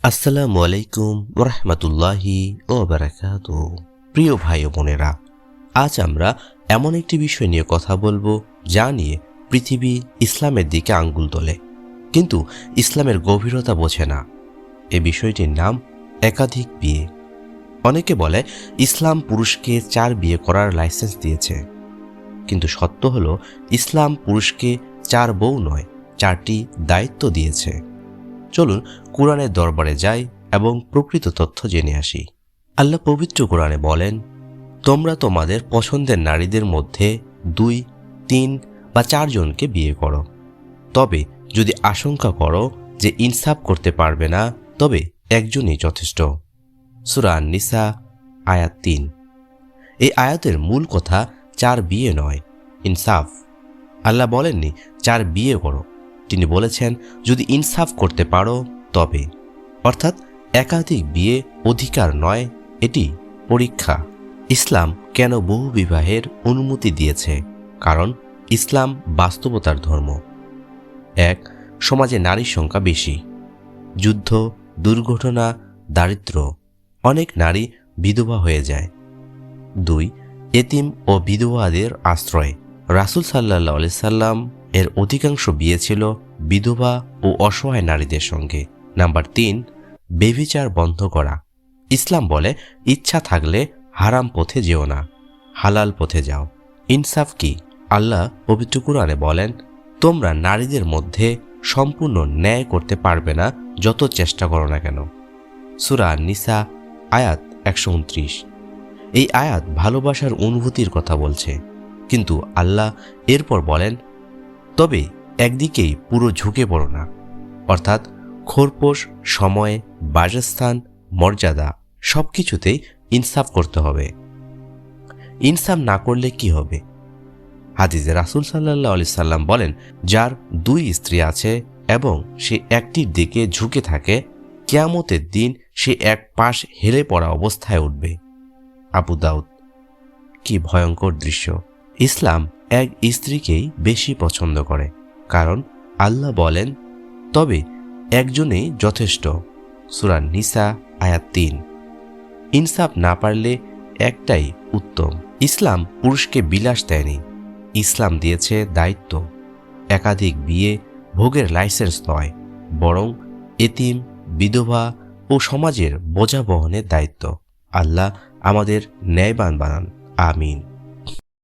আসসালামু আলাইকুম ওরহমতুল্লাহি ও বারাকাতুহু। প্রিয় ভাই ও বোনেরা, আজ আমরা এমন একটি বিষয় নিয়ে কথা বলবো যা নিয়ে পৃথিবী ইসলামের দিকে আঙ্গুল তোলে, কিন্তু ইসলামের গভীরতা বোঝে না। এ বিষয়টির নাম একাধিক বিয়ে। অনেকে বলে ইসলাম পুরুষকে 4 বিয়ে করার লাইসেন্স দিয়েছে, কিন্তু সত্য হলো ইসলাম পুরুষকে 4 বউ নয়, 4টি দায়িত্ব দিয়েছে। চলুন কোরআনের দরবারে যাই এবং প্রকৃত তথ্য জেনে আসি। আল্লাহ পবিত্র কোরআনে বলেন, তোমরা তোমাদের পছন্দের নারীদের মধ্যে 2, 3 বা 4 জনকে বিয়ে করো। তবে যদি আশঙ্কা করো যে ইনসাফ করতে পারবে না, তবে একজনই যথেষ্ট। সূরা আন-নিসা আয়াত 3। এই আয়াতের মূল কথা 4 বিয়ে নয়, ইনসাফ। আল্লাহ বলেননি 4 বিয়ে করো, তিনি বলেছেন যদি ইনসাফ করতে পারো তবে। অর্থাৎ একাধিক বিয়ে অধিকার নয়, এটি পরীক্ষা। ইসলাম কেন বহু বিবাহের অনুমতি দিয়েছে? কারণ ইসলাম বাস্তবতার ধর্ম। 1, সমাজে নারীর সংখ্যা বেশি। যুদ্ধ, দুর্ঘটনা, দারিদ্র্য, অনেক নারী বিধবা হয়ে যায়। 2, এতিম ও বিধবাদের আশ্রয়। রাসূল সাল্লাল্লাহু আলাইহি সাল্লাম এর অধিকাংশ বিয়ে ছিল বিধবা ও অসহায় নারীদের সঙ্গে। নাম্বার 3, ব্যভিচার বন্ধ করা। ইসলাম বলে ইচ্ছা থাকলে হারাম পথে যেও না, হালাল পথে যাও। ইনসাফ কি? আল্লাহ পবিত্র কোরআনে বলেন, তোমরা নারীদের মধ্যে সম্পূর্ণ ন্যায় করতে পারবে না যত চেষ্টা করো না কেন। সূরা আন-নিসা আয়াত 129। এই আয়াত ভালোবাসার অনুভূতির কথা বলছে, কিন্তু আল্লাহ এরপর বলেন, তবে একদিকেই পুরো ঝুঁকে পড়ো না। অর্থাৎ খোরপোশ, সময়, বাসস্থান, মর্যাদা সবকিছুতেই ইনসাফ করতে হবে। ইনসাফ না করলে কি হবে? হাদিসে রাসূল সাল্লাল্লাহু আলাইহি সাল্লাম বলেন, যার 2 স্ত্রী আছে এবং সে একটির দিকে ঝুঁকে থাকে, কিয়ামতের দিন সে এক পাশ হেলে পড়া অবস্থায় উঠবে। আবু দাউদ। কি ভয়ঙ্কর দৃশ্য! ইসলাম এক স্ত্রীকেই বেশি পছন্দ করে, কারণ আল্লাহ বলেন, তবে একজনেই যথেষ্ট। সূরা নিসা আয়াত 3। ইনসাফ না পারলে একটাই উত্তম। ইসলাম পুরুষকে বিলাস দেয়নি, ইসলাম দিয়েছে দায়িত্ব। একাধিক বিয়ে ভোগের লাইসেন্স নয়, বরং এতিম, বিধবা ও সমাজের বোঝা বহনের দায়িত্ব। আল্লাহ আমাদের ন্যায়বান বানান। আমিন।